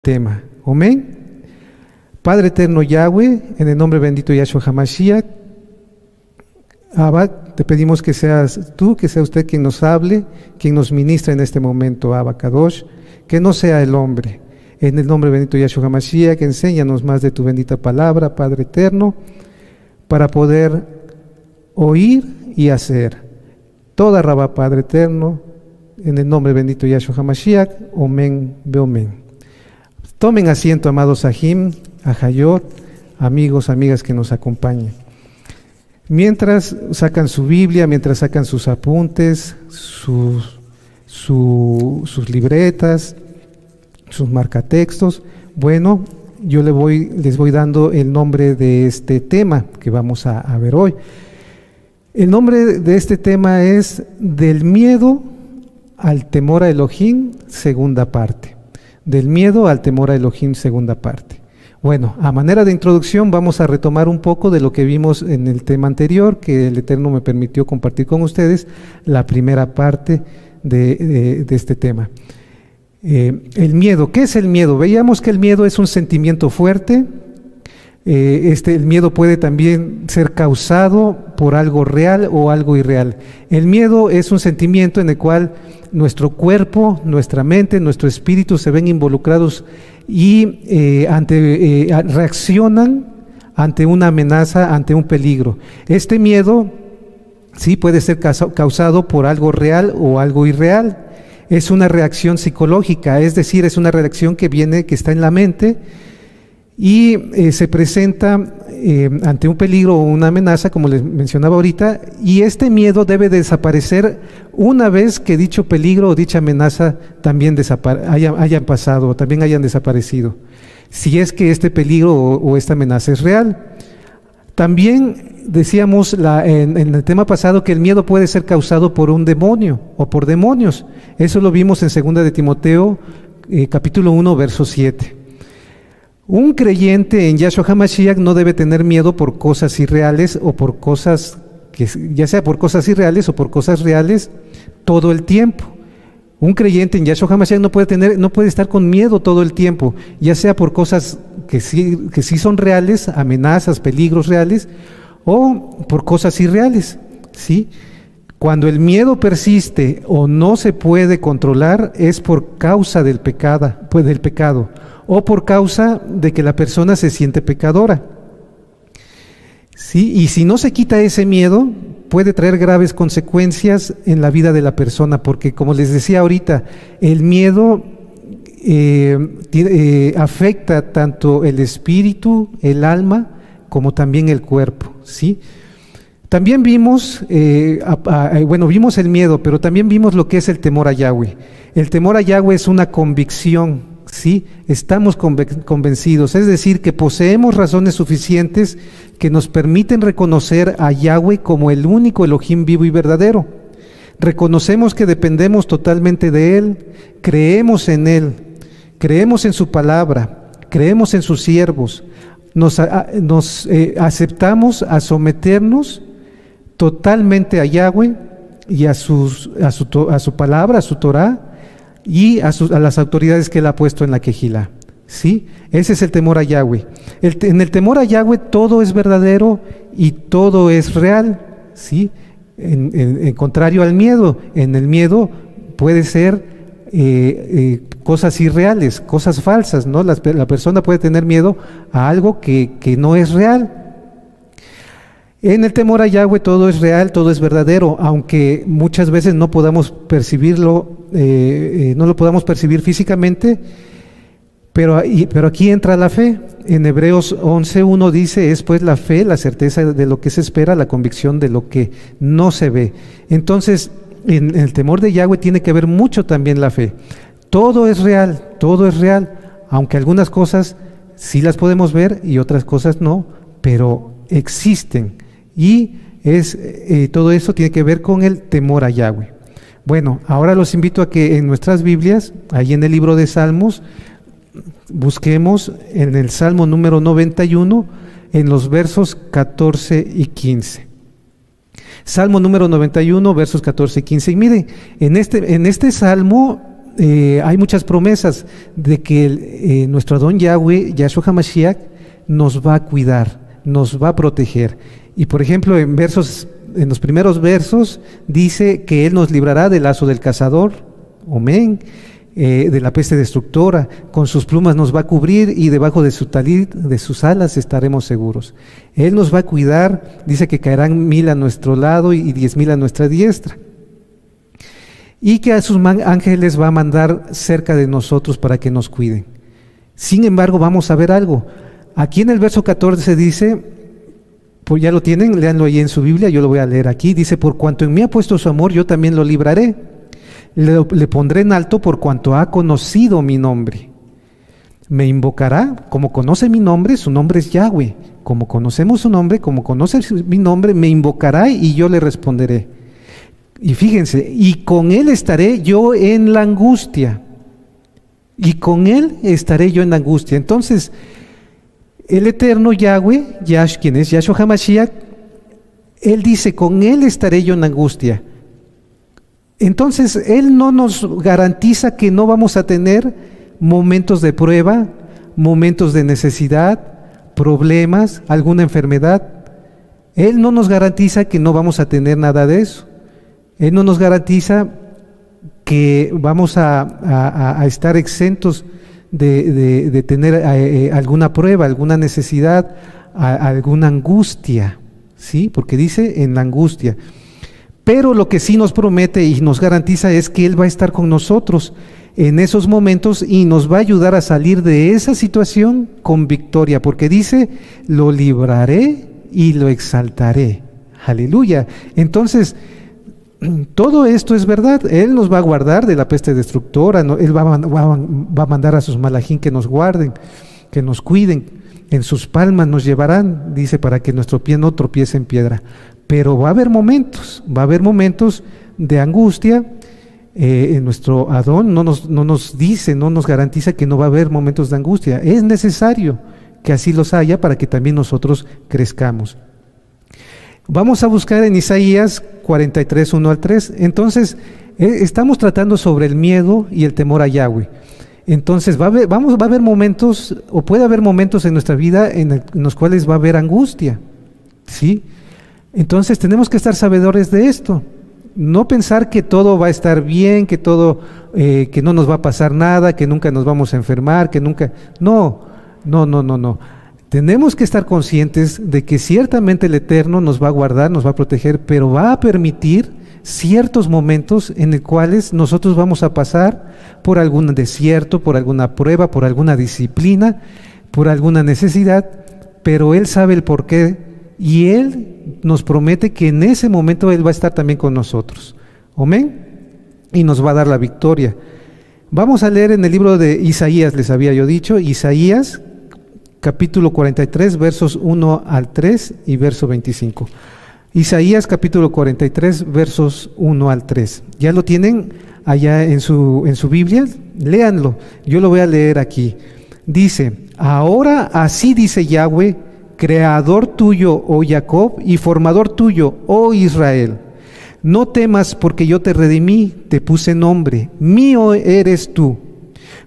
tema. Amén. Padre eterno Yahweh, en el nombre bendito Yahshua HaMashiach, Abba, te pedimos que seas tú, que sea usted quien nos hable, quien nos ministra en este momento, Abba Kadosh, que no sea el hombre. En el nombre bendito Yahshua HaMashiach, enséñanos más de tu bendita palabra, Padre eterno, para poder oír y hacer. Toda Rabá, Padre eterno, en el nombre bendito Yahshua HaMashiach, Omen, Beomen. Tomen asiento, amados Ajim, Ajayot, amigos, amigas que nos acompañan. Mientras sacan su Biblia, mientras sacan sus apuntes, sus libretas, sus marcatextos, bueno, yo les voy dando el nombre de este tema que vamos a ver hoy. El nombre de este tema es Del miedo al temor a Elohim, segunda parte. Del miedo al temor a Elohim, segunda parte. Bueno, a manera de introducción vamos a retomar un poco de lo que vimos en el tema anterior, que el Eterno me permitió compartir con ustedes la primera parte de este tema. El miedo, ¿qué es el miedo? Veíamos que el miedo es un sentimiento fuerte. El miedo puede también ser causado por algo real o algo irreal. El miedo es un sentimiento en el cual nuestro cuerpo, nuestra mente, nuestro espíritu se ven involucrados y reaccionan ante una amenaza, ante un peligro. Este miedo sí puede ser causado por algo real o algo irreal. Es una reacción psicológica, es decir, es una reacción que está en la mente y se presenta ante un peligro o una amenaza, como les mencionaba ahorita, y este miedo debe desaparecer una vez que dicho peligro o dicha amenaza también hayan pasado o también hayan desaparecido, si es que este peligro o esta amenaza es real. También decíamos en el tema pasado que el miedo puede ser causado por un demonio o por demonios. Eso lo vimos en 2 de Timoteo, capítulo 1, verso 7. Un creyente en Yahshua HaMashiach no debe tener miedo por cosas irreales o por cosas, ya sea por cosas irreales o por cosas reales, todo el tiempo. Un creyente en Yahshua HaMashiach no puede estar con miedo todo el tiempo, ya sea por cosas que sí son reales, amenazas, peligros reales, o por cosas irreales, ¿sí? Cuando el miedo persiste o no se puede controlar es por causa del pecado, o por causa de que la persona se siente pecadora. ¿Sí? Y si no se quita ese miedo, puede traer graves consecuencias en la vida de la persona, porque como les decía ahorita, el miedo afecta tanto el espíritu, el alma, como también el cuerpo, ¿sí? También vimos, vimos el miedo, pero también vimos lo que es el temor a Yahweh. El temor a Yahweh es una convicción, ¿sí? Estamos convencidos, es decir, que poseemos razones suficientes que nos permiten reconocer a Yahweh como el único Elohim vivo y verdadero. Reconocemos que dependemos totalmente de Él, creemos en Él, creemos en su palabra, creemos en sus siervos, aceptamos a someternos totalmente a Yahweh y a su palabra, a su Torah, y a las autoridades que Él ha puesto en la Kejilá, ¿sí? Ese es el temor a Yahweh. En el temor a Yahweh todo es verdadero y todo es real, ¿sí? En contrario al miedo, en el miedo puede ser cosas irreales, cosas falsas, ¿no? La persona puede tener miedo a algo que no es real. En el temor a Yahweh todo es real, todo es verdadero, aunque muchas veces no podamos percibirlo, no lo podamos percibir físicamente, pero aquí entra la fe. En Hebreos 11:1 dice, es pues la fe, la certeza de lo que se espera, la convicción de lo que no se ve. Entonces, en el temor de Yahweh tiene que ver mucho también la fe. Todo es real, aunque algunas cosas sí las podemos ver y otras cosas no, pero existen. Y todo eso tiene que ver con el temor a Yahweh. Bueno, ahora los invito a que en nuestras Biblias, ahí en el libro de Salmos, busquemos en el Salmo número 91, en los versos 14 y 15. Salmo número 91, versos 14 y 15. Y miren, en este Salmo hay muchas promesas de que nuestro Adón Yahweh, Yahshua HaMashiach, nos va a cuidar, nos va a proteger. Y por ejemplo, en los primeros versos dice que Él nos librará del lazo del cazador, amén, de la peste destructora, con sus plumas nos va a cubrir y debajo de su talit, de sus alas estaremos seguros. Él nos va a cuidar, dice que caerán 1000 a nuestro lado y 10,000 a nuestra diestra. Y que a sus ángeles va a mandar cerca de nosotros para que nos cuiden. Sin embargo, vamos a ver algo. Aquí en el verso 14 dice, pues ya lo tienen, léanlo ahí en su Biblia, yo lo voy a leer aquí, dice, por cuanto en mí ha puesto su amor, yo también lo libraré. Le pondré en alto por cuanto ha conocido mi nombre. Me invocará, como conoce mi nombre, su nombre es Yahweh. Como conocemos su nombre, como conoce mi nombre, me invocará y yo le responderé. Y fíjense, y con él estaré yo en la angustia. Y con él estaré yo en la angustia. Entonces, el eterno Yahweh, quien es Yahshua HaMashiach, él dice, con él estaré yo en la angustia. Entonces, él no nos garantiza que no vamos a tener momentos de prueba, momentos de necesidad, problemas, alguna enfermedad. Él no nos garantiza que no vamos a tener nada de eso. Él no nos garantiza que vamos a estar exentos de tener alguna prueba, alguna necesidad, alguna angustia, ¿sí? Porque dice en la angustia. Pero lo que sí nos promete y nos garantiza es que Él va a estar con nosotros en esos momentos y nos va a ayudar a salir de esa situación con victoria, porque dice, lo libraré y lo exaltaré. Aleluya. Entonces, todo esto es verdad. Él nos va a guardar de la peste destructora, Él va a mandar a sus malajín que nos guarden, que nos cuiden, en sus palmas nos llevarán, dice, para que nuestro pie no tropiece en piedra. Pero va a haber momentos de angustia. Nuestro Adón no nos dice, no nos garantiza que no va a haber momentos de angustia. Es necesario que así los haya para que también nosotros crezcamos. Vamos a buscar en Isaías 43, 1 al 3. Entonces, estamos tratando sobre el miedo y el temor a Yahweh. Entonces, va a haber momentos, o puede haber momentos en nuestra vida en los cuales va a haber angustia, ¿sí? Entonces, tenemos que estar sabedores de esto. No pensar que todo va a estar bien, que no nos va a pasar nada, que nunca nos vamos a enfermar, que nunca... No. Tenemos que estar conscientes de que ciertamente el Eterno nos va a guardar, nos va a proteger, pero va a permitir ciertos momentos en los cuales nosotros vamos a pasar por algún desierto, por alguna prueba, por alguna disciplina, por alguna necesidad, pero Él sabe el porqué y Él nos promete que en ese momento Él va a estar también con nosotros. Amén. Y nos va a dar la victoria. Vamos a leer en el libro de Isaías, les había yo dicho, Isaías capítulo 43, versos 1 al 3 y verso 25. Isaías capítulo 43, versos 1 al 3. ¿Ya lo tienen allá en su Biblia? Léanlo, yo lo voy a leer aquí. Dice, ahora así dice Yahweh, creador tuyo, oh Jacob, y formador tuyo, oh Israel. No temas porque yo te redimí, te puse nombre, mío eres tú.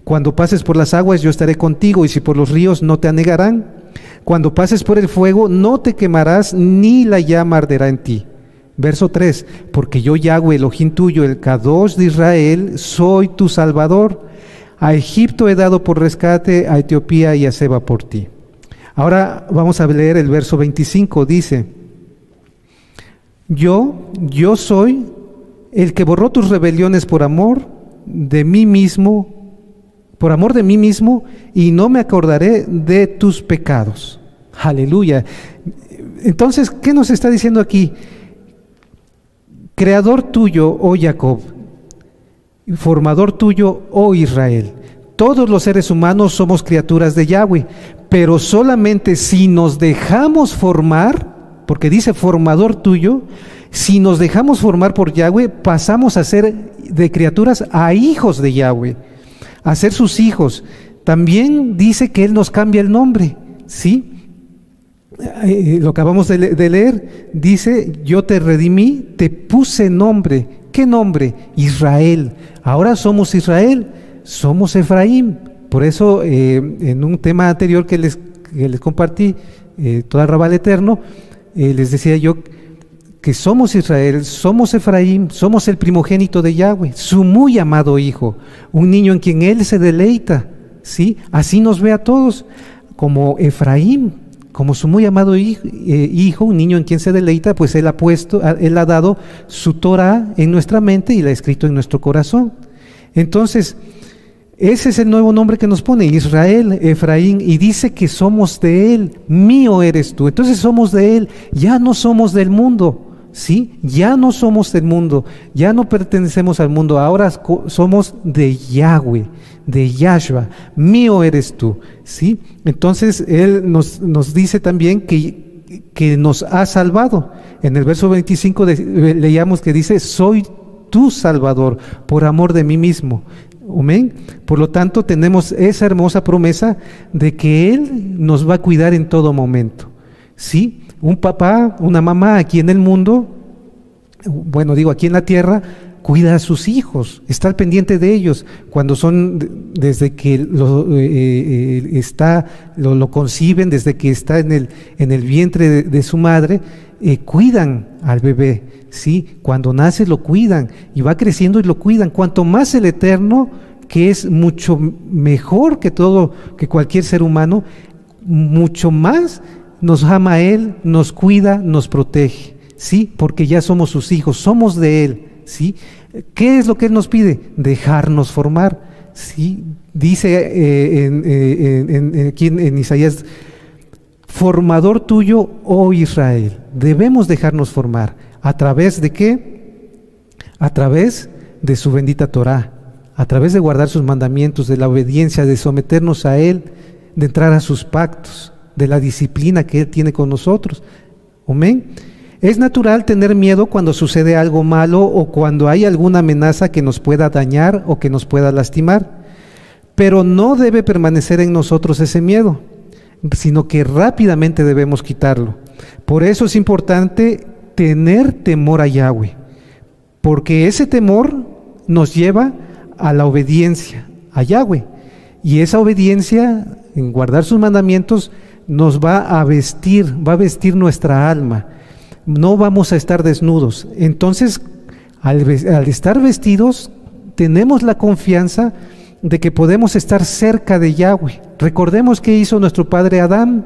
Cuando pases por las aguas yo estaré contigo, y si por los ríos no te anegarán. Cuando pases por el fuego no te quemarás, ni la llama arderá en ti. Verso 3, porque yo Yahweh, Elohim tuyo, el Kadosh de Israel, soy tu Salvador. A Egipto he dado por rescate, a Etiopía y a Seba por ti. Ahora vamos a leer el verso 25, dice, yo soy el que borró tus rebeliones por amor de mí mismo, y no me acordaré de tus pecados. Aleluya. Entonces, ¿qué nos está diciendo aquí? Creador tuyo, oh Jacob, formador tuyo, oh Israel. Todos los seres humanos somos criaturas de Yahweh, pero solamente si nos dejamos formar, porque dice formador tuyo, si nos dejamos formar por Yahweh, pasamos a ser de criaturas a hijos de Yahweh, a ser sus hijos. También dice que Él nos cambia el nombre, ¿sí? Lo acabamos de leer, dice, yo te redimí, te puse nombre, ¿Qué nombre? Israel. Ahora somos Israel, somos Efraín. Por eso en un tema anterior que les compartí, todo Arrabal Eterno, les decía yo que somos Israel, somos Efraín, somos el primogénito de Yahweh, su muy amado hijo, un niño en quien Él se deleita, ¿sí? Así nos ve a todos, como Efraín, como su muy amado hijo, un niño en quien se deleita, pues Él ha dado su Torah en nuestra mente y la ha escrito en nuestro corazón. Entonces, ese es el nuevo nombre que nos pone, Israel, Efraín, y dice que somos de Él, mío eres tú. Entonces somos de Él, ya no somos del mundo. ¿Sí? Ya no somos del mundo, ya no pertenecemos al mundo, ahora somos de Yahweh, de Yahshua, mío eres tú, ¿sí? Entonces Él nos dice también que nos ha salvado. En el verso 25 leíamos que dice, soy tu Salvador, por amor de mí mismo. Amén. Por lo tanto, tenemos esa hermosa promesa de que Él nos va a cuidar en todo momento, ¿sí? Un papá, una mamá aquí en el mundo, aquí en la tierra, cuida a sus hijos, está al pendiente de ellos. Cuando son, desde que lo conciben, desde que está en el vientre de su madre, cuidan al bebé, ¿sí? Cuando nace lo cuidan y va creciendo y lo cuidan. Cuanto más el Eterno, que es mucho mejor que cualquier ser humano, mucho más nos ama a Él, nos cuida, nos protege, ¿sí? Porque ya somos sus hijos, somos de Él, ¿sí? ¿Qué es lo que Él nos pide? Dejarnos formar, ¿sí? Dice aquí en Isaías, formador tuyo, oh Israel. Debemos dejarnos formar. ¿A través de qué? A través de su bendita Torah, a través de guardar sus mandamientos, de la obediencia, de someternos a Él, de entrar a sus pactos, de la disciplina que Él tiene con nosotros. Amén. Es natural tener miedo cuando sucede algo malo o cuando hay alguna amenaza que nos pueda dañar o que nos pueda lastimar, pero no debe permanecer en nosotros ese miedo, sino que rápidamente debemos quitarlo. Por eso es importante tener temor a Yahweh, porque ese temor nos lleva a la obediencia a Yahweh, y esa obediencia en guardar sus mandamientos nos va a vestir nuestra alma. No vamos a estar desnudos. Entonces, al estar vestidos, tenemos la confianza de que podemos estar cerca de Yahweh. Recordemos qué hizo nuestro padre Adán.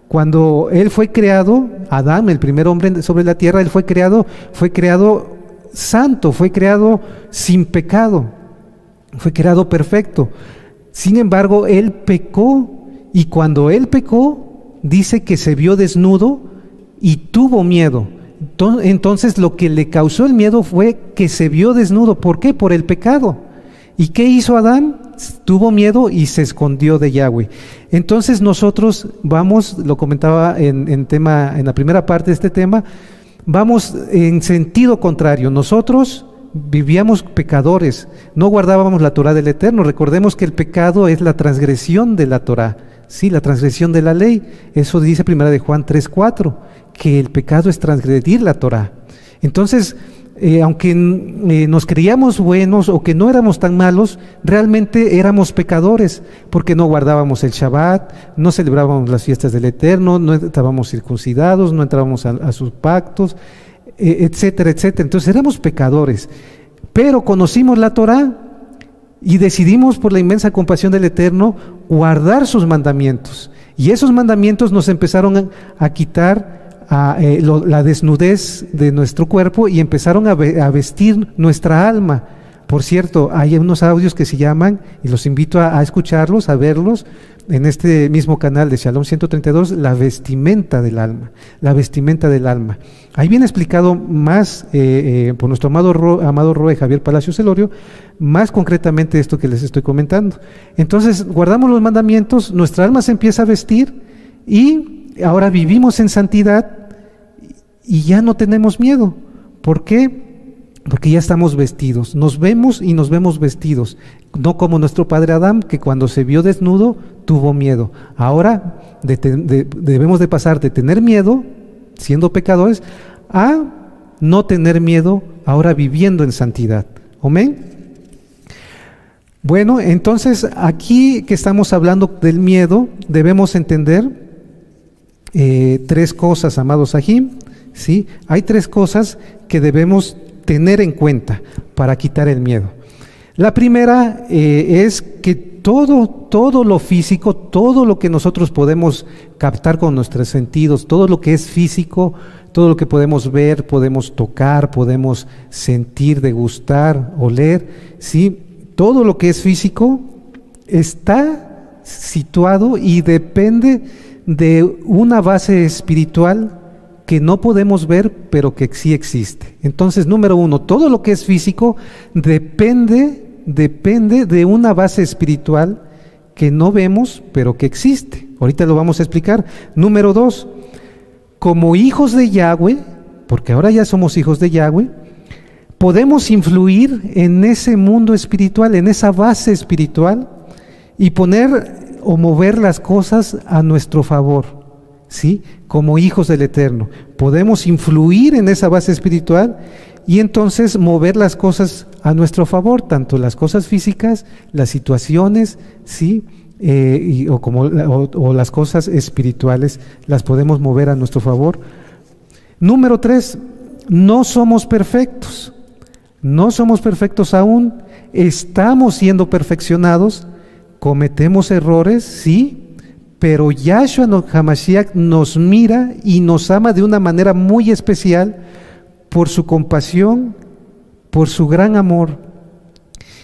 Cuando él fue creado, Adán, el primer hombre sobre la tierra, él fue creado santo, fue creado sin pecado, fue creado perfecto. Sin embargo, él pecó, y cuando él pecó, dice que se vio desnudo y tuvo miedo. Entonces lo que le causó el miedo fue que se vio desnudo. ¿Por qué? Por el pecado. ¿Y qué hizo Adán? Tuvo miedo y se escondió de Yahweh. Entonces nosotros vamos, lo comentaba en la primera parte de este tema, vamos en sentido contrario. Nosotros vivíamos pecadores, no guardábamos la Torah del Eterno. Recordemos que el pecado es la transgresión de la Torah, sí, la transgresión de la ley. Eso dice 1 de Juan 3:4, que el pecado es transgredir la Torah. Entonces, aunque nos creíamos buenos o que no éramos tan malos, realmente éramos pecadores, porque no guardábamos el Shabbat, no celebrábamos las fiestas del Eterno, no estábamos circuncidados, no entrábamos a sus pactos, etcétera, etcétera. Entonces éramos pecadores, pero conocimos la Torah y decidimos, por la inmensa compasión del Eterno, guardar sus mandamientos, y esos mandamientos nos empezaron a quitar la desnudez de nuestro cuerpo y empezaron a vestir nuestra alma. Por cierto, hay unos audios que se llaman, y los invito a escucharlos, a verlos, en este mismo canal de Shalom 132, la vestimenta del alma, la vestimenta del alma. Ahí viene explicado más por nuestro amado Roe Javier Palacios Elorio, más concretamente esto que les estoy comentando. Entonces, guardamos los mandamientos, nuestra alma se empieza a vestir, y ahora vivimos en santidad y ya no tenemos miedo. ¿Por qué? Porque ya estamos vestidos, nos vemos y nos vemos vestidos, no como nuestro padre Adán, que cuando se vio desnudo tuvo miedo. Ahora debemos de pasar de tener miedo, siendo pecadores, a no tener miedo ahora viviendo en santidad. Amén. Bueno, entonces aquí que estamos hablando del miedo, debemos entender tres cosas, amados Sahim, ¿sí? Hay tres cosas que debemos tener en cuenta para quitar el miedo. La primera es que todo lo físico, todo lo que nosotros podemos captar con nuestros sentidos, todo lo que es físico, todo lo que podemos ver, podemos tocar, podemos sentir, degustar, oler, ¿sí? Todo lo que es físico está situado y depende de una base espiritual que no podemos ver, pero que sí existe. Entonces, número uno, todo lo que es físico depende de una base espiritual que no vemos, pero que existe. Ahorita lo vamos a explicar. Número dos, como hijos de Yahweh, porque ahora ya somos hijos de Yahweh, podemos influir en ese mundo espiritual, en esa base espiritual, y poner o mover las cosas a nuestro favor, ¿sí? Como hijos del Eterno. Podemos influir en esa base espiritual y entonces mover las cosas a nuestro favor, tanto las cosas físicas, las situaciones, ¿sí? O las cosas espirituales, las podemos mover a nuestro favor. Número tres, no somos perfectos. No somos perfectos aún, estamos siendo perfeccionados, cometemos errores, sí, pero Yahshua HaMashiach nos mira y nos ama de una manera muy especial por su compasión, por su gran amor.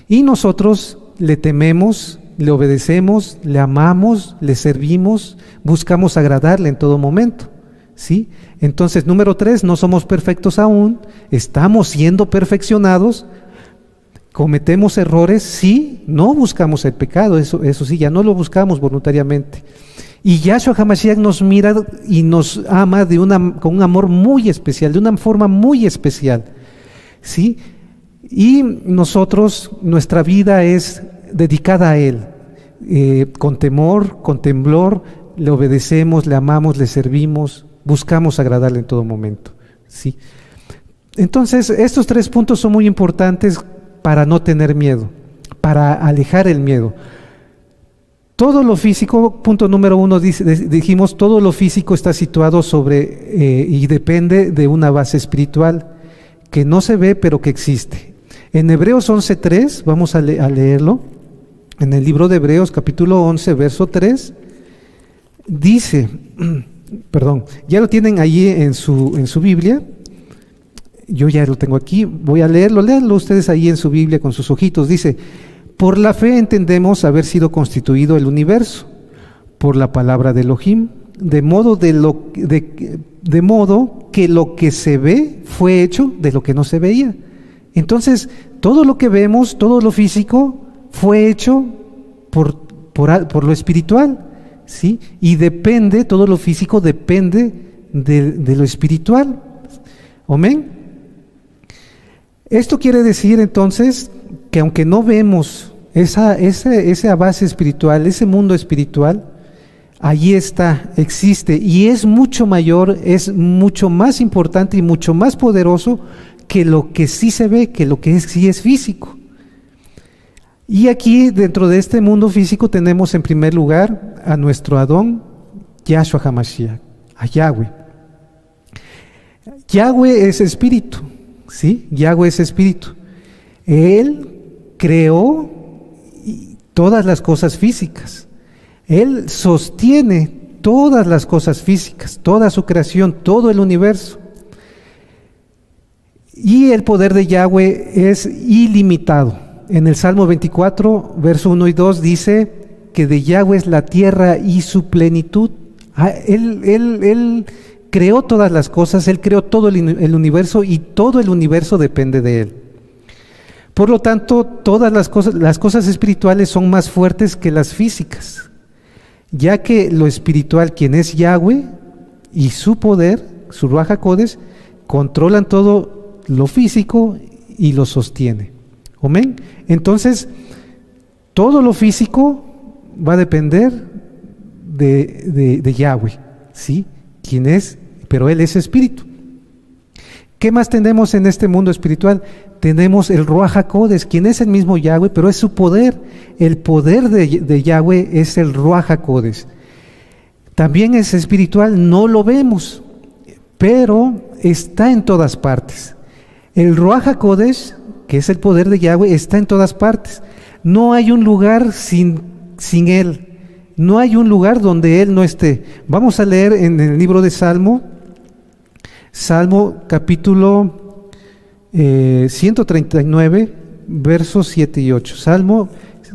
Y nosotros le tememos, le obedecemos, le amamos, le servimos, buscamos agradarle en todo momento, ¿sí? Entonces, número tres, no somos perfectos aún, estamos siendo perfeccionados, cometemos errores, sí, no buscamos el pecado, eso sí, ya no lo buscamos voluntariamente. Y Yahshua HaMashiach nos mira y nos ama con un amor muy especial, de una forma muy especial, ¿sí? Y nosotros, nuestra vida es dedicada a Él, con temor, con temblor, le obedecemos, le amamos, le servimos, buscamos agradarle en todo momento, ¿sí? Entonces, estos tres puntos son muy importantes para no tener miedo, para alejar el miedo. Todo lo físico, punto número uno, dijimos, todo lo físico está situado sobre y depende de una base espiritual que no se ve, pero que existe. En Hebreos 11:3, vamos a leerlo, en el libro de Hebreos, capítulo 11, verso 3, dice... Perdón, ya lo tienen allí en su Biblia. Yo ya lo tengo aquí, voy a leerlo, léanlo ustedes ahí en su Biblia con sus ojitos. Dice: por la fe entendemos haber sido constituido el universo, por la palabra de Elohim, de modo que lo que se ve fue hecho de lo que no se veía. Entonces, todo lo que vemos, todo lo físico, fue hecho por lo espiritual. ¿Sí? Y depende, todo lo físico depende de lo espiritual. Amén. Esto quiere decir entonces que aunque no vemos esa base espiritual, ese mundo espiritual, allí está, existe y es mucho mayor, es mucho más importante y mucho más poderoso que lo que sí se ve, que lo que sí es físico. Y aquí, dentro de este mundo físico, tenemos en primer lugar a nuestro Adón, Yahshua HaMashiach, a Yahweh. Yahweh es espíritu, ¿sí? Yahweh es espíritu. Él creó todas las cosas físicas. Él sostiene todas las cosas físicas, toda su creación, todo el universo. Y el poder de Yahweh es ilimitado. En el Salmo 24, verso 1 y 2 dice que de Yahweh es la tierra y su plenitud. Él creó todas las cosas, Él creó todo el universo y todo el universo depende de Él. Por lo tanto, todas las cosas espirituales son más fuertes que las físicas, ya que lo espiritual, quien es Yahweh, y su poder, su Ruach HaKodesh, controlan todo lo físico y lo sostiene. Amén. Entonces, todo lo físico va a depender de Yahweh, ¿sí? ¿Quién es? Pero Él es espíritu. ¿Qué más tenemos en este mundo espiritual? Tenemos el Ruach HaKodesh, quien es el mismo Yahweh, pero es su poder. El poder de Yahweh es el Ruach HaKodesh. También es espiritual, no lo vemos, pero está en todas partes. El Ruach HaKodesh, que es el poder de Yahweh, está en todas partes. No hay un lugar sin Él. No hay un lugar donde Él no esté. Vamos a leer en el libro de Salmo capítulo 139, versos 7 y 8. Salmo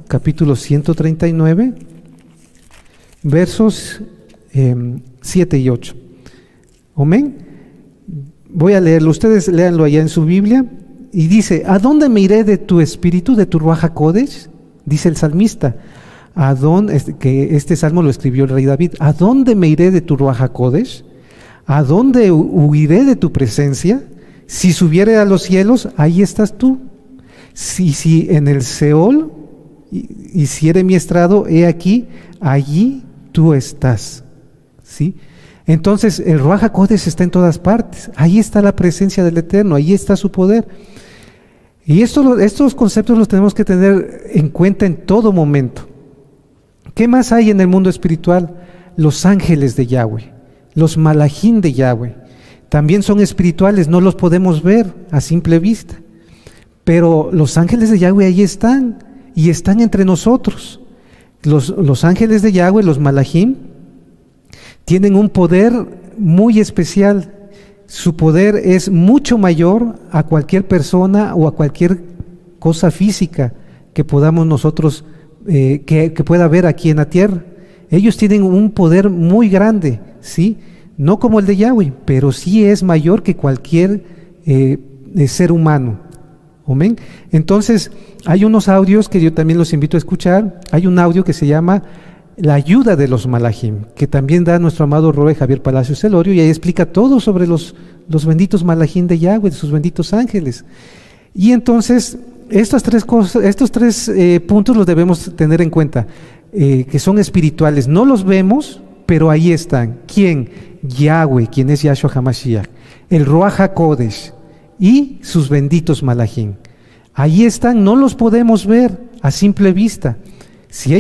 capítulo 139, versos 7 y 8. Amén. Voy a leerlo, ustedes léanlo allá en su Biblia. Y dice: ¿a dónde me iré de tu espíritu, de tu Ruach HaKodesh? Dice el salmista. Que este salmo lo escribió el rey David. ¿A dónde me iré de tu Ruach HaKodesh? ¿A dónde huiré de tu presencia? Si subiere a los cielos, ahí estás tú. Si en el Seol hiciere mi estrado, he aquí, allí tú estás. ¿Sí? Entonces el Ruach HaKodesh está en todas partes. Ahí está la presencia del Eterno, ahí está su poder. Y estos conceptos los tenemos que tener en cuenta en todo momento. ¿Qué más hay en el mundo espiritual? Los ángeles de Yahweh, los malajim de Yahweh. También son espirituales, no los podemos ver a simple vista. Pero los ángeles de Yahweh ahí están, y están entre nosotros. Los ángeles de Yahweh, los malajim, tienen un poder muy especial. Su poder es mucho mayor a cualquier persona o a cualquier cosa física que podamos nosotros que pueda haber aquí en la tierra. Ellos tienen un poder muy grande, ¿sí? No como el de Yahweh, pero sí es mayor que cualquier ser humano. Amén. Entonces, hay unos audios que yo también los invito a escuchar. Hay un audio que se llama La ayuda de los malajim, que también da nuestro amado Roe Javier Palacios Celorio, y ahí explica todo sobre los benditos malajim de Yahweh, de sus benditos ángeles. Y entonces, estos tres puntos los debemos tener en cuenta, que son espirituales. No los vemos, pero ahí están. ¿Quién? Yahweh, quien es Yahshua HaMashiach, el Ruach HaKodesh y sus benditos malajim. Ahí están, no los podemos ver a simple vista. Si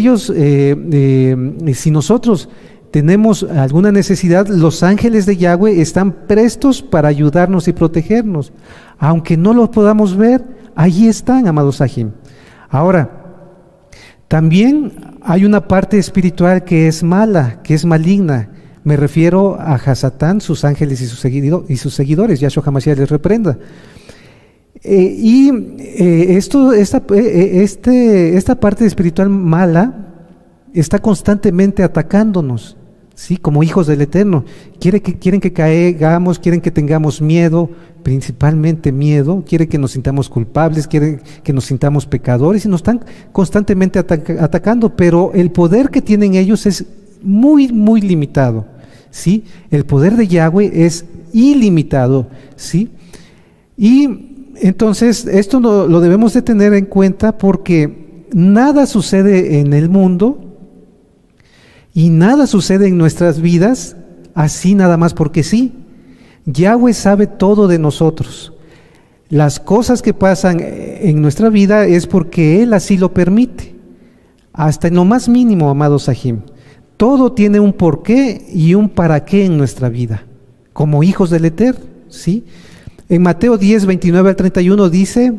nosotros tenemos alguna necesidad, los ángeles de Yahweh están prestos para ayudarnos y protegernos. Aunque no los podamos ver, allí están, amados Sahim. Ahora, también hay una parte espiritual que es mala, que es maligna. Me refiero a Hasatán, sus ángeles y sus seguidores. Yahshua HaMashiach les reprenda. Esta parte espiritual mala está constantemente atacándonos, ¿sí? Como hijos del Eterno. Quieren que caigamos, quieren que tengamos miedo, principalmente miedo, quieren que nos sintamos culpables, quieren que nos sintamos pecadores, y nos están constantemente atacando, pero el poder que tienen ellos es muy, muy limitado, ¿sí? El poder de Yahweh es ilimitado, ¿sí? Y entonces esto lo debemos de tener en cuenta, porque nada sucede en el mundo y nada sucede en nuestras vidas así nada más porque sí. Yahweh sabe todo de nosotros. Las cosas que pasan en nuestra vida es porque Él así lo permite, hasta en lo más mínimo, amados Sahim. Todo tiene un porqué y un para qué en nuestra vida, como hijos del Eterno, ¿sí? En Mateo 10, 29 al 31 dice,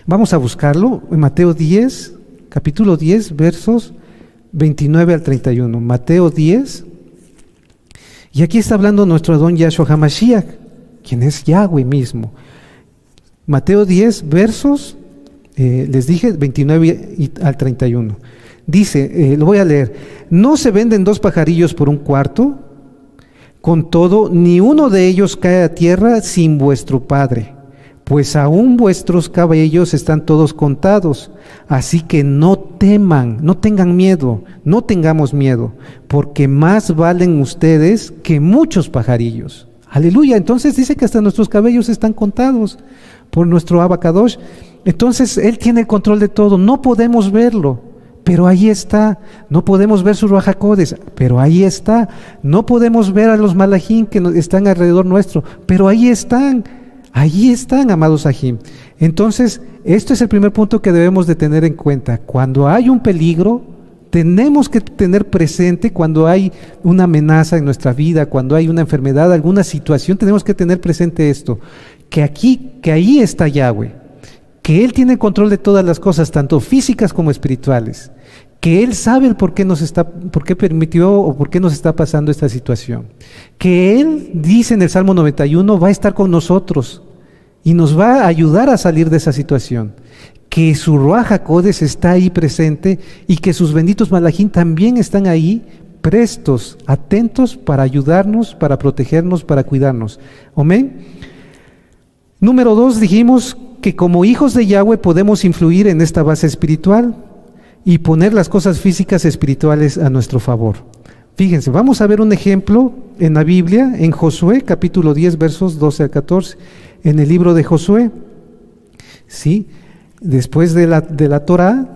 vamos a buscarlo, en Mateo 10, capítulo 10, versos 29 al 31. Mateo 10, y aquí está hablando nuestro Adón Yahshua HaMashiach, quien es Yahweh mismo. Mateo 10, versos, les dije, 29 al 31. Dice, lo voy a leer: ¿no se venden 2 pajarillos por 1 cuarto? Con todo, ni uno de ellos cae a tierra sin vuestro Padre, pues aún vuestros cabellos están todos contados. Así que no teman, no tengan miedo, no tengamos miedo, porque más valen ustedes que muchos pajarillos. Aleluya. Entonces dice que hasta nuestros cabellos están contados por nuestro Abba Kadosh. Entonces Él tiene el control de todo, no podemos verlo, pero ahí está. No podemos ver su Ruaj HaKodesh, pero ahí está. No podemos ver a los malajim que están alrededor nuestro, pero ahí están. Allí están, amados Sahim. Entonces, esto es el primer punto que debemos de tener en cuenta. Cuando hay un peligro, tenemos que tener presente, cuando hay una amenaza en nuestra vida, cuando hay una enfermedad, alguna situación, tenemos que tener presente esto, que ahí está Yahweh, que Él tiene control de todas las cosas, tanto físicas como espirituales, que Él sabe el por qué permitió o por qué nos está pasando esta situación, que Él, dice en el Salmo 91, va a estar con nosotros y nos va a ayudar a salir de esa situación, que su Ruaj HaKodesh está ahí presente y que sus benditos malajim también están ahí, prestos, atentos para ayudarnos, para protegernos, para cuidarnos. Amén. Número 2, dijimos que como hijos de Yahweh podemos influir en esta base espiritual y poner las cosas físicas espirituales a nuestro favor. Fíjense, vamos a ver un ejemplo en la Biblia, en Josué, capítulo 10, versos 12 al 14, en el libro de Josué, ¿sí? Después de la Torá,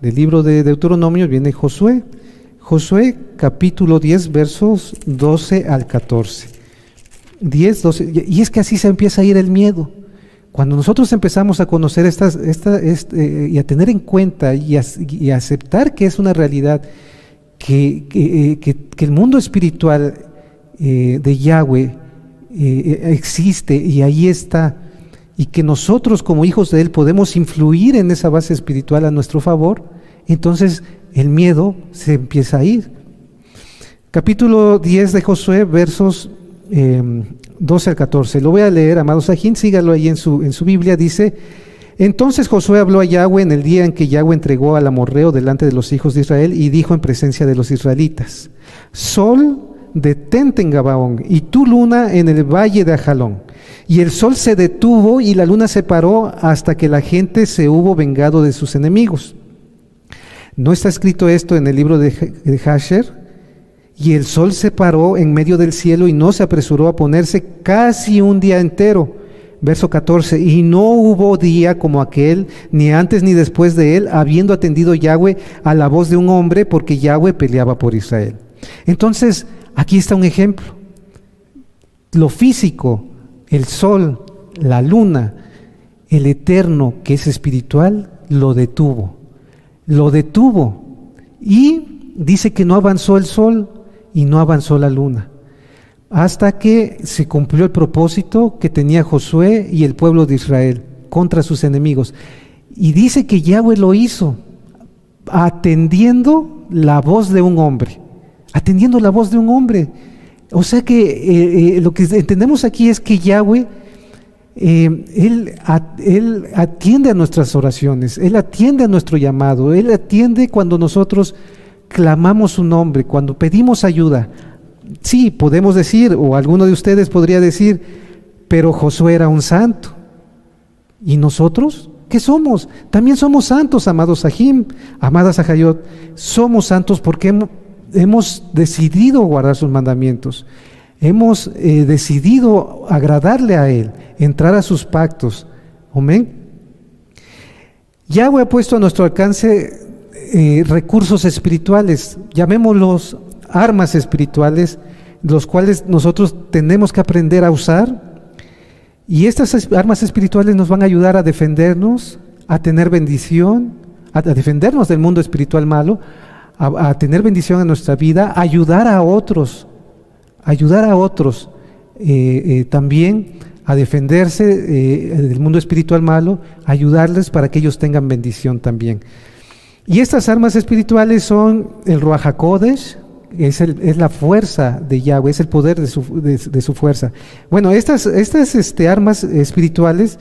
del libro de Deuteronomio, viene Josué. Josué, capítulo 10, versos 12 al 14. 10, 12, y es que así se empieza a ir el miedo. Cuando nosotros empezamos a conocer y a tener en cuenta y a aceptar que es una realidad, que el mundo espiritual de Yahweh existe y ahí está, y que nosotros como hijos de Él podemos influir en esa base espiritual a nuestro favor, entonces el miedo se empieza a ir. Capítulo 10 de Josué, versos 12 al 14. Lo voy a leer, amados Sahim, sígalo ahí en su Biblia. Dice: entonces Josué habló a Yahweh en el día en que Yahweh entregó al amorreo delante de los hijos de Israel y dijo en presencia de los israelitas: Sol, detente en Gabaón, y tú luna en el valle de Ajalón. Y el sol se detuvo y la luna se paró hasta que la gente se hubo vengado de sus enemigos. ¿No está escrito esto en el libro de Jasher? Y el sol se paró en medio del cielo y no se apresuró a ponerse casi un día entero. Verso 14, y no hubo día como aquel, ni antes ni después de él, habiendo atendido Yahweh a la voz de un hombre, porque Yahweh peleaba por Israel. Entonces, aquí está un ejemplo. Lo físico, el sol, la luna, el eterno que es espiritual, lo detuvo. Lo detuvo. Y dice que no avanzó el sol y no avanzó la luna, hasta que se cumplió el propósito que tenía Josué y el pueblo de Israel contra sus enemigos. Y dice que Yahweh lo hizo atendiendo la voz de un hombre. Atendiendo la voz de un hombre. O sea que lo que entendemos aquí es que Yahweh, Él atiende a nuestras oraciones, Él atiende a nuestro llamado, Él atiende cuando nosotros clamamos su nombre, cuando pedimos ayuda. Sí, podemos decir, o alguno de ustedes podría decir, pero Josué era un santo. ¿Y nosotros? ¿Qué somos? También somos santos, amados Sahim, amadas Sahayot. Somos santos porque hemos decidido guardar sus mandamientos. Hemos decidido agradarle a Él, entrar a sus pactos. Amén. Yahweh ha puesto a nuestro alcance recursos espirituales, llamémoslos armas espirituales, los cuales nosotros tenemos que aprender a usar, y estas armas espirituales nos van a ayudar a defendernos, a tener bendición, a defendernos del mundo espiritual malo, a tener bendición en nuestra vida, a ayudar a otros también a defenderse del mundo espiritual malo, ayudarles para que ellos tengan bendición también. Y estas armas espirituales son el Ruaj HaKodesh, es la fuerza de Yahweh, es el poder de su fuerza. Bueno, estas armas espirituales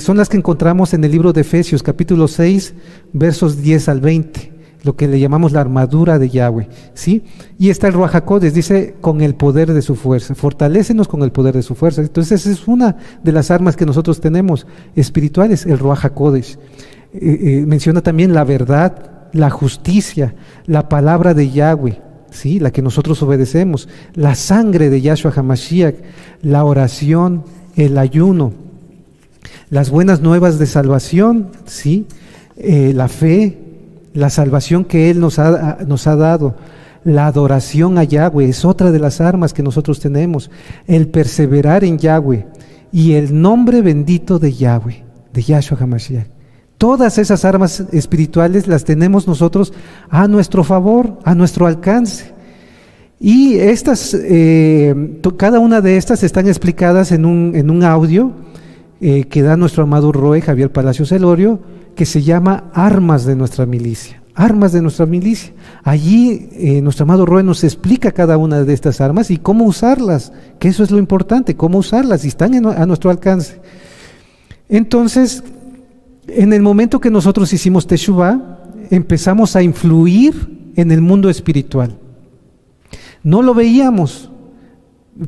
son las que encontramos en el libro de Efesios, capítulo 6, versos 10 al 20, lo que le llamamos la armadura de Yahweh, ¿sí? Y está el Ruaj HaKodesh, dice, con el poder de su fuerza, fortalécenos con el poder de su fuerza. Entonces, esa es una de las armas que nosotros tenemos espirituales, el Ruaj HaKodesh. Menciona también la verdad, la justicia, la palabra de Yahweh, ¿sí? La que nosotros obedecemos, la sangre de Yahshua HaMashiach, la oración, el ayuno, las buenas nuevas de salvación, ¿sí? La fe, la salvación que Él nos ha dado. La adoración a Yahweh es otra de las armas que nosotros tenemos. El perseverar en Yahweh y el nombre bendito de Yahweh, de Yahshua HaMashiach. Todas esas armas espirituales las tenemos nosotros a nuestro favor, a nuestro alcance. Y estas, cada una de estas están explicadas en un audio que da nuestro amado Roe Javier Palacios Elorio, que se llama Armas de nuestra milicia. Armas de nuestra milicia. Allí nuestro amado Roe nos explica cada una de estas armas y cómo usarlas, que eso es lo importante, cómo usarlas, y están a nuestro alcance. Entonces, en el momento que nosotros hicimos Teshuvah, empezamos a influir en el mundo espiritual. No lo veíamos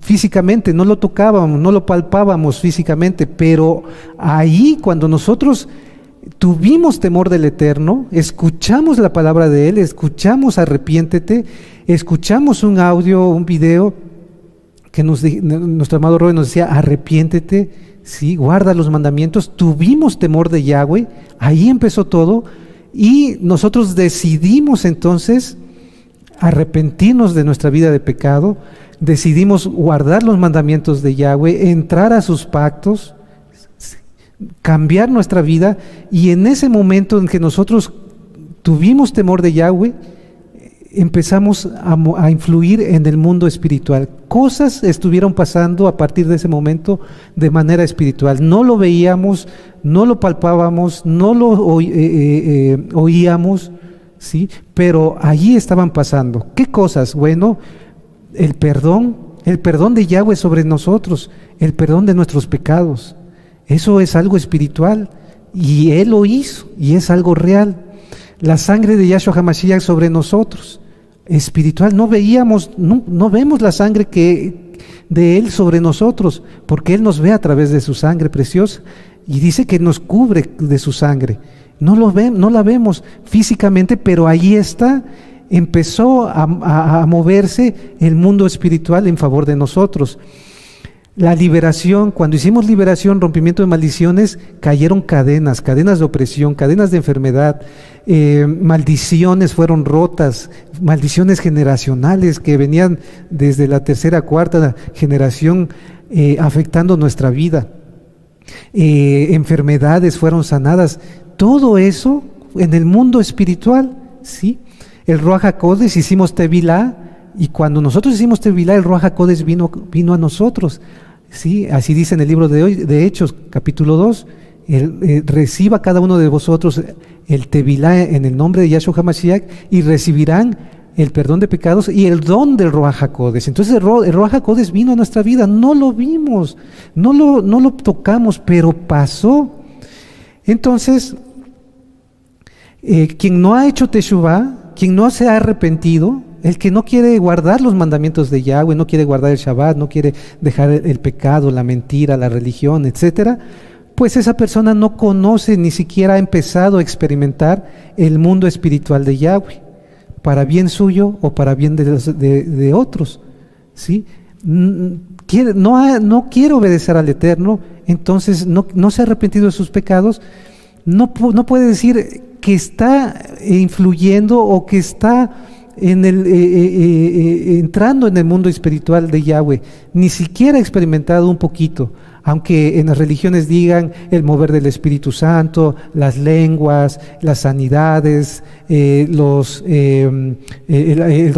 físicamente, no lo tocábamos, no lo palpábamos físicamente, pero ahí cuando nosotros tuvimos temor del Eterno, escuchamos la palabra de Él, escuchamos arrepiéntete, escuchamos un audio, un video que nuestro amado Roy nos decía arrepiéntete, sí, guarda los mandamientos, tuvimos temor de Yahweh, ahí empezó todo y nosotros decidimos entonces arrepentirnos de nuestra vida de pecado, decidimos guardar los mandamientos de Yahweh, entrar a sus pactos, cambiar nuestra vida, y en ese momento en que nosotros tuvimos temor de Yahweh, empezamos a influir en el mundo espiritual. Cosas estuvieron pasando a partir de ese momento de manera espiritual. No lo veíamos, no lo palpábamos, no lo oíamos, ¿sí? Pero allí estaban pasando. ¿Qué cosas? Bueno, el perdón de Yahweh sobre nosotros, el perdón de nuestros pecados. Eso es algo espiritual y Él lo hizo y es algo real. La sangre de Yahshua HaMashiach sobre nosotros, espiritual. No veíamos, no vemos la sangre de Él sobre nosotros, porque Él nos ve a través de su sangre preciosa y dice que nos cubre de su sangre. No la vemos físicamente, pero ahí está. Empezó a moverse el mundo espiritual en favor de nosotros. La liberación, cuando hicimos liberación, rompimiento de maldiciones, cayeron cadenas de opresión, cadenas de enfermedad, maldiciones fueron rotas, maldiciones generacionales que venían desde la tercera, cuarta generación afectando nuestra vida, enfermedades fueron sanadas, todo eso en el mundo espiritual, ¿sí? El Ruach HaKodesh, hicimos Tevilá, y cuando nosotros hicimos Tevilá, el Ruach HaKodesh vino a nosotros. Sí, así dice en el libro de Hechos, capítulo 2, reciba cada uno de vosotros el Tevilá en el nombre de Yahshua HaMashiach y recibirán el perdón de pecados y el don del Ruach HaKodesh. Entonces el Ruach HaKodesh vino a nuestra vida, no lo vimos, no lo tocamos, pero pasó. Entonces, quien no ha hecho Teshuvah, quien no se ha arrepentido, el que no quiere guardar los mandamientos de Yahweh, no quiere guardar el Shabbat, no quiere dejar el pecado, la mentira, la religión, etcétera, pues esa persona no conoce, ni siquiera ha empezado a experimentar el mundo espiritual de Yahweh, para bien suyo o para bien de otros, ¿sí? No quiere obedecer al Eterno, entonces no se ha arrepentido de sus pecados, no puede decir que está influyendo o que está entrando en el mundo espiritual de Yahweh, ni siquiera ha experimentado un poquito, aunque en las religiones digan el mover del Espíritu Santo, las lenguas, las sanidades, el don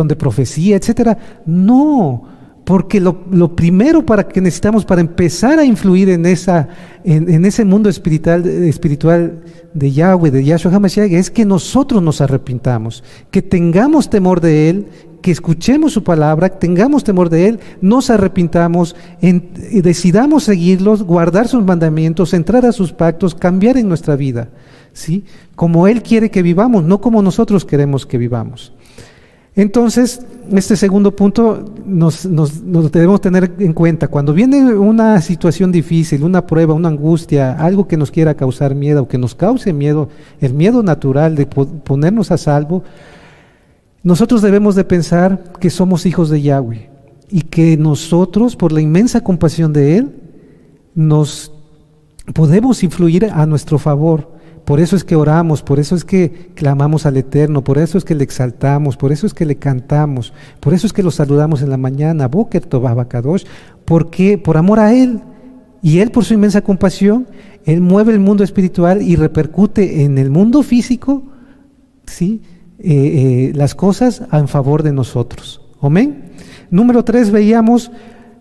de profecía, etcétera. No, porque lo primero que necesitamos para empezar a influir en ese mundo espiritual de Yahweh, de Yahshua HaMashiach, es que nosotros nos arrepintamos, que tengamos temor de Él, que escuchemos su palabra, tengamos temor de Él, nos arrepintamos, decidamos seguirlos, guardar sus mandamientos, entrar a sus pactos, cambiar en nuestra vida, ¿sí? Como Él quiere que vivamos, no como nosotros queremos que vivamos. Entonces, este segundo punto nos debemos tener en cuenta. Cuando viene una situación difícil, una prueba, una angustia, algo que nos quiera causar miedo o que nos cause miedo, el miedo natural de ponernos a salvo, nosotros debemos de pensar que somos hijos de Yahweh y que nosotros, por la inmensa compasión de Él, nos podemos influir a nuestro favor Por eso es que oramos, por eso es que clamamos al Eterno, por eso es que le exaltamos, por eso es que le cantamos, por eso es que lo saludamos en la mañana, Boker Tov Abacadosh, porque por amor a Él. Y Él, por su inmensa compasión, Él mueve el mundo espiritual y repercute en el mundo físico, ¿sí? Las cosas en favor de nosotros. Amén. Número 3, veíamos,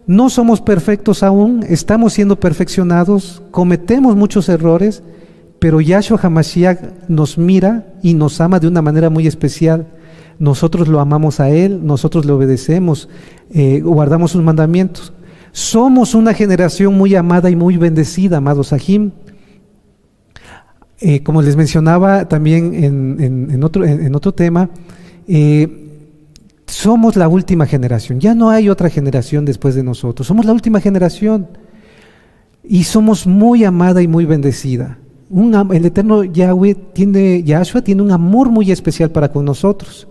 no somos perfectos aún, estamos siendo perfeccionados, cometemos muchos errores, pero Yahshua HaMashiach nos mira y nos ama de una manera muy especial. Nosotros lo amamos a Él, nosotros le obedecemos, guardamos sus mandamientos. Somos una generación muy amada y muy bendecida, amados Sahim. Como les mencionaba también en otro tema, somos la última generación. Ya no hay otra generación después de nosotros. Somos la última generación y somos muy amada y muy bendecida. El eterno Yahshua tiene un amor muy especial para con nosotros.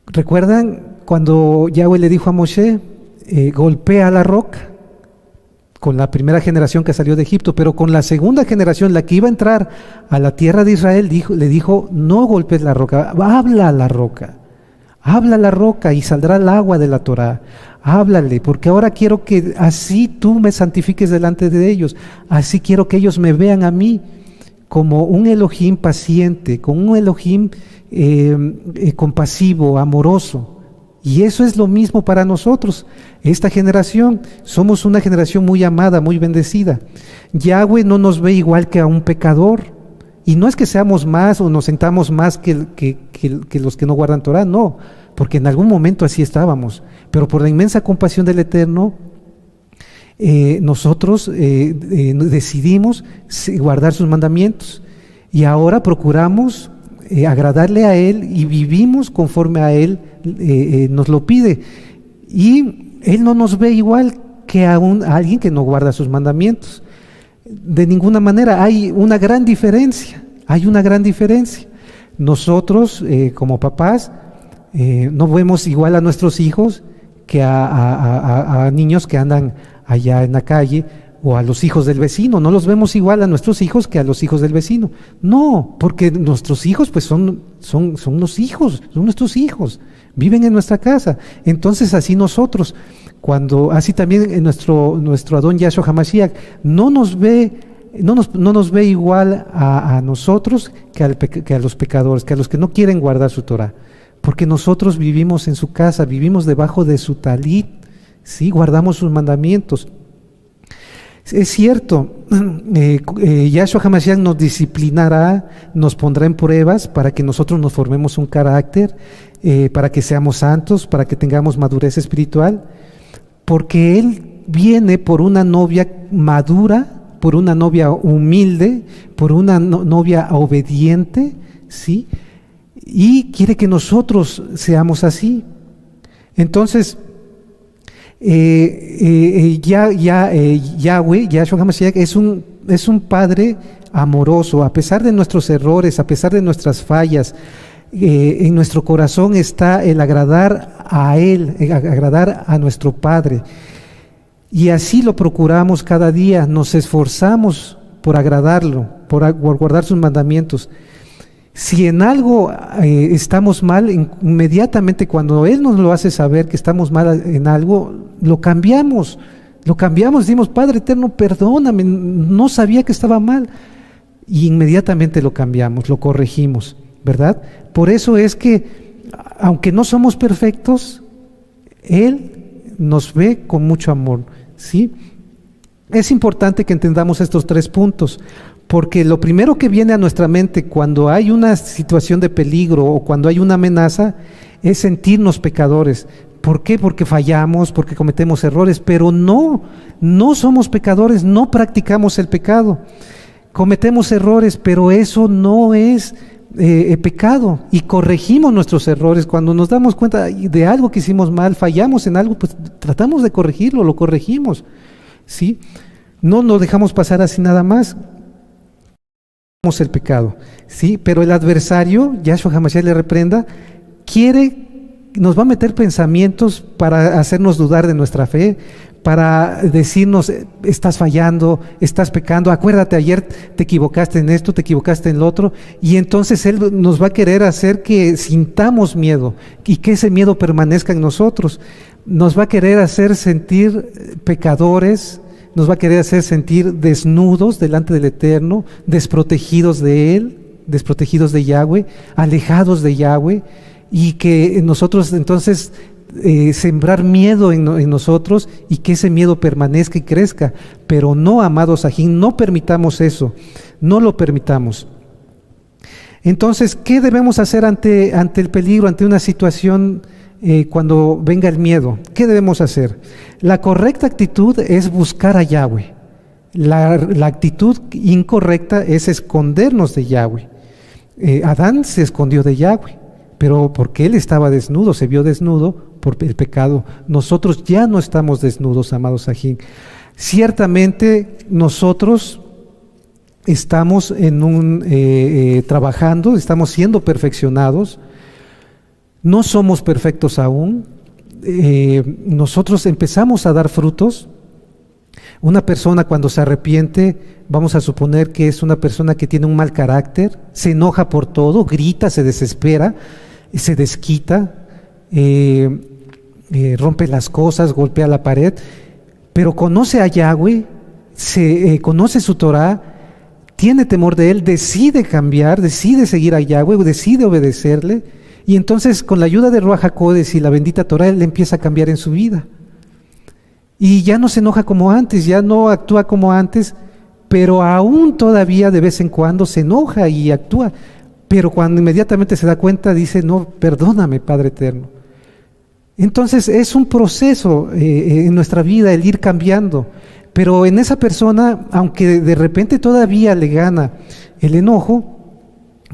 ¿Recuerdan cuando Yahweh le dijo a Moshe, golpea la roca? Con la primera generación que salió de Egipto, pero con la segunda generación, la que iba a entrar a la tierra de Israel, le dijo, no golpes la roca, habla a la roca y saldrá el agua de la Torá. Háblale, porque ahora quiero que así tú me santifiques delante de ellos, así quiero que ellos me vean a mí como un Elohim paciente, como un Elohim compasivo, amoroso. Y eso es lo mismo para nosotros, esta generación. Somos una generación muy amada, muy bendecida. Yahweh no nos ve igual que a un pecador. Y no es que seamos más o nos sentamos más que los que no guardan Torah, no, porque en algún momento así estábamos. Pero por la inmensa compasión del Eterno, nosotros decidimos guardar sus mandamientos. Y ahora procuramos agradarle a Él y vivimos conforme a Él nos lo pide. Y Él no nos ve igual que a alguien que no guarda sus mandamientos. De ninguna manera. Hay una gran diferencia. Nosotros como papás no vemos igual a nuestros hijos que a niños que andan allá en la calle, o a los hijos del vecino. No los vemos igual a nuestros hijos que a los hijos del vecino. No, porque nuestros hijos pues son los hijos, son nuestros hijos, viven en nuestra casa. Entonces así nosotros, así también en nuestro Adón Yahshua HaMashiach no nos ve igual a nosotros que a los pecadores, que a los que no quieren guardar su Torah, porque nosotros vivimos en su casa, vivimos debajo de su talit, ¿sí? Guardamos sus mandamientos. Es cierto, Yahshua HaMashiach nos disciplinará, nos pondrá en pruebas para que nosotros nos formemos un carácter, para que seamos santos, para que tengamos madurez espiritual, porque Él viene por una novia madura, por una novia humilde, por una novia obediente, ¿sí? Y quiere que nosotros seamos así. Entonces, Yahweh, Yahshua HaMashiach, es un Padre amoroso. A pesar de nuestros errores, a pesar de nuestras fallas, en nuestro corazón está el agradar a Él, agradar a nuestro Padre. Y así lo procuramos cada día, nos esforzamos por agradarlo, por guardar sus mandamientos. Si en algo estamos mal, inmediatamente cuando Él nos lo hace saber que estamos mal en algo, lo cambiamos, decimos, Padre Eterno, perdóname, no sabía que estaba mal. Y inmediatamente lo cambiamos, lo corregimos, ¿verdad? Por eso es que, aunque no somos perfectos, Él nos ve con mucho amor, ¿sí? Es importante que entendamos estos 3 puntos. Porque lo primero que viene a nuestra mente cuando hay una situación de peligro o cuando hay una amenaza es sentirnos pecadores. ¿Por qué? Porque fallamos, porque cometemos errores, pero no somos pecadores, no practicamos el pecado. Cometemos errores, pero eso no es pecado, y corregimos nuestros errores. Cuando nos damos cuenta de algo que hicimos mal, fallamos en algo, pues tratamos de corregirlo, lo corregimos, ¿sí? No nos dejamos pasar así nada más. El pecado, ¿sí? Pero el adversario, Yahshua HaMashiach le reprenda, nos va a meter pensamientos para hacernos dudar de nuestra fe, para decirnos, estás fallando, estás pecando, acuérdate, ayer te equivocaste en esto, te equivocaste en lo otro, y entonces Él nos va a querer hacer que sintamos miedo y que ese miedo permanezca en nosotros. Nos va a querer hacer sentir pecadores, nos va a querer hacer sentir desnudos delante del Eterno, desprotegidos de Él, desprotegidos de Yahweh, alejados de Yahweh, y que nosotros entonces sembrar miedo en nosotros y que ese miedo permanezca y crezca. Pero no, amados Sajín, no permitamos eso, no lo permitamos. Entonces, ¿qué debemos hacer ante el peligro, ante una situación cuando venga el miedo? ¿Qué debemos hacer? La correcta actitud es buscar a Yahweh. La actitud incorrecta es escondernos de Yahweh. Adán se escondió de Yahweh, pero porque él estaba desnudo, se vio desnudo por el pecado. Nosotros ya no estamos desnudos, amados Sajín. Ciertamente nosotros estamos trabajando, estamos siendo perfeccionados. No somos perfectos aún. Nosotros empezamos a dar frutos. Una persona cuando se arrepiente, vamos a suponer que es una persona que tiene un mal carácter, se enoja por todo, grita, se desespera, se desquita, rompe las cosas, golpea la pared, pero conoce a Yahweh, conoce su Torah, tiene temor de Él, decide cambiar, decide seguir a Yahweh, decide obedecerle, y entonces con la ayuda de Ruach HaKodesh y la bendita Torah, Él empieza a cambiar en su vida. Y ya no se enoja como antes, ya no actúa como antes, pero aún todavía de vez en cuando se enoja y actúa. Pero cuando inmediatamente se da cuenta, dice, no, perdóname, Padre Eterno. Entonces es un proceso en nuestra vida el ir cambiando. Pero en esa persona, aunque de repente todavía le gana el enojo,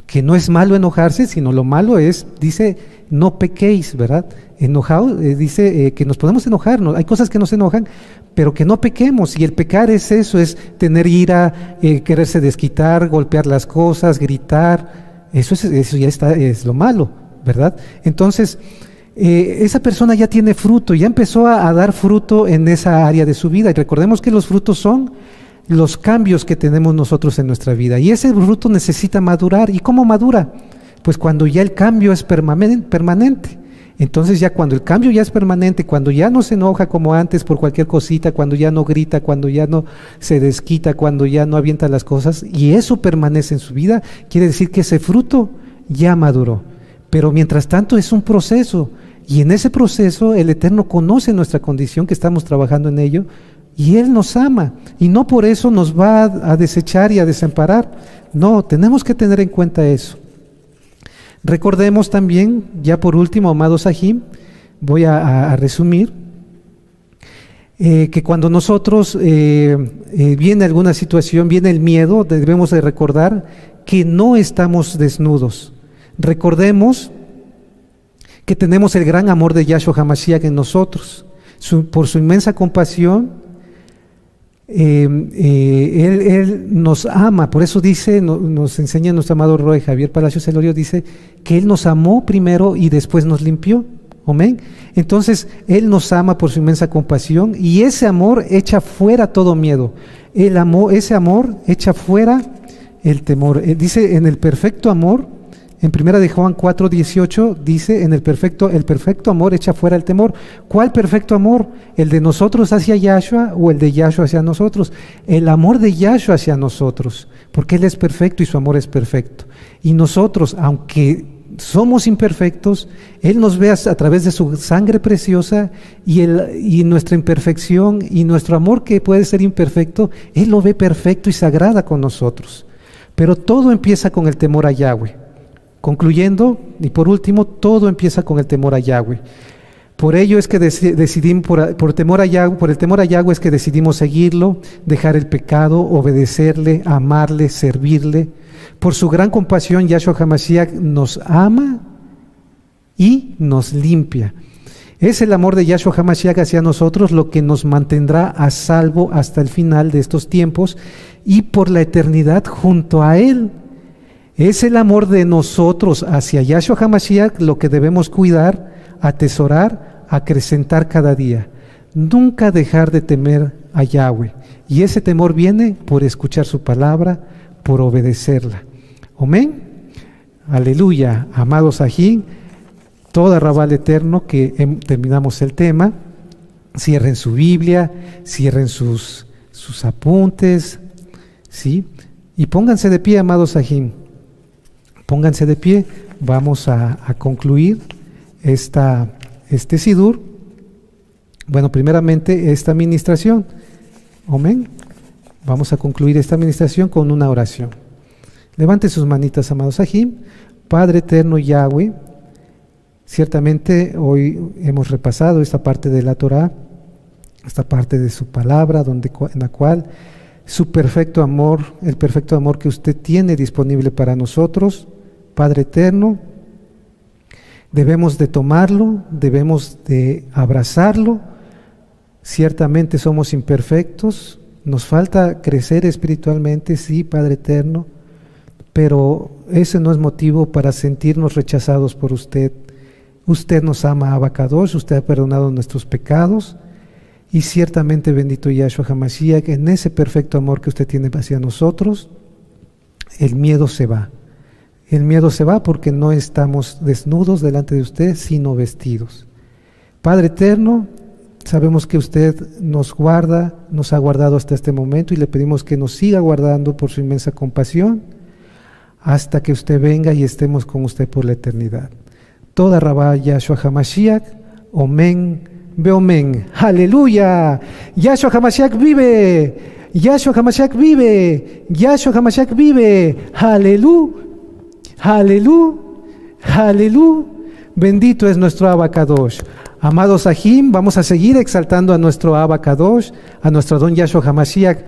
que no es malo enojarse, sino lo malo es, dice, no pequéis, ¿verdad? Enojado, dice que nos podemos enojar, ¿no? Hay cosas que nos enojan, pero que no pequemos, y el pecar es eso, es tener ira, quererse desquitar, golpear las cosas, gritar, eso ya está, es lo malo, ¿verdad? Entonces, esa persona ya tiene fruto, ya empezó a dar fruto en esa área de su vida, y recordemos que los frutos son los cambios que tenemos nosotros en nuestra vida, y ese fruto necesita madurar. ¿Y cómo madura? Pues cuando ya el cambio es permanente. Entonces ya cuando el cambio ya es permanente, cuando ya no se enoja como antes por cualquier cosita, cuando ya no grita, cuando ya no se desquita, cuando ya no avienta las cosas, y eso permanece en su vida, quiere decir que ese fruto ya maduró. Pero mientras tanto es un proceso, y en ese proceso el Eterno conoce nuestra condición, que estamos trabajando en ello, y Él nos ama, y no por eso nos va a desechar y a desamparar. No, tenemos que tener en cuenta eso. Recordemos también, ya por último, amados Sahim, voy a resumir, que cuando nosotros viene alguna situación, viene el miedo, debemos de recordar que no estamos desnudos. Recordemos que tenemos el gran amor de Yahshua HaMashiach en nosotros. Por su inmensa compasión, él nos ama. Por eso dice, nos enseña nuestro amado Roy Javier Palacios Elorio, dice que Él nos amó primero y después nos limpió. Amén. Entonces Él nos ama por su inmensa compasión, y ese amor echa fuera todo miedo. Ese amor echa fuera el temor. Dice en el perfecto amor, en 1 de Juan 4:18, dice, el perfecto amor echa fuera el temor. ¿Cuál perfecto amor? ¿El de nosotros hacia Yahshua o el de Yahshua hacia nosotros? El amor de Yahshua hacia nosotros, porque Él es perfecto y su amor es perfecto. Y nosotros, aunque somos imperfectos, Él nos ve a través de su sangre preciosa, y nuestra imperfección y nuestro amor, que puede ser imperfecto, Él lo ve perfecto y se agrada con nosotros. Pero todo empieza con el temor a Yahweh. Concluyendo, y por último, todo empieza con el temor a Yahweh. Por ello es que decidimos, por el temor a Yahweh es que decidimos seguirlo, dejar el pecado, obedecerle, amarle, servirle. Por su gran compasión, Yahshua HaMashiach nos ama y nos limpia. Es el amor de Yahshua HaMashiach hacia nosotros lo que nos mantendrá a salvo hasta el final de estos tiempos y por la eternidad junto a Él. Es el amor de nosotros hacia Yahshua HaMashiach lo que debemos cuidar, atesorar, acrecentar cada día. nunca dejar de temer a Yahweh. Y ese temor viene por escuchar su palabra, por obedecerla. Amén. Aleluya, amados ají, toda Rabal eterno que terminamos el tema. Cierren su Biblia, cierren sus apuntes, ¿sí? Y pónganse de pie, amados ají. Pónganse de pie. Vamos a concluir este Sidur. Bueno, primeramente esta administración. Amén. Vamos a concluir esta administración con una oración. Levante sus manitas, amados ajim. Padre eterno Yahweh, ciertamente hoy hemos repasado esta parte de la Torah, esta parte de su palabra, en la cual su perfecto amor, el perfecto amor que usted tiene disponible para nosotros, Padre eterno, debemos de tomarlo, debemos de abrazarlo. Ciertamente somos imperfectos, nos falta crecer espiritualmente, sí, Padre eterno, pero ese no es motivo para sentirnos rechazados por usted. Usted nos ama, Abacadosh, usted ha perdonado nuestros pecados, y ciertamente, bendito Yahshua HaMashiach, en ese perfecto amor que usted tiene hacia nosotros, el miedo se va. El miedo se va porque no estamos desnudos delante de usted, sino vestidos. Padre eterno, sabemos que usted nos guarda, nos ha guardado hasta este momento, y le pedimos que nos siga guardando por su inmensa compasión, hasta que usted venga y estemos con usted por la eternidad. Toda Rabá Yahshua HaMashiach, Omen, Beomen, aleluya. Yahshua HaMashiach vive, Yahshua HaMashiach vive, Yahshua HaMashiach vive, aleluya, aleluya, aleluya. Bendito es nuestro Abacadosh. Amados Ajim, vamos a seguir exaltando a nuestro Abacadosh, a nuestro Don Yahshua HaMashiach.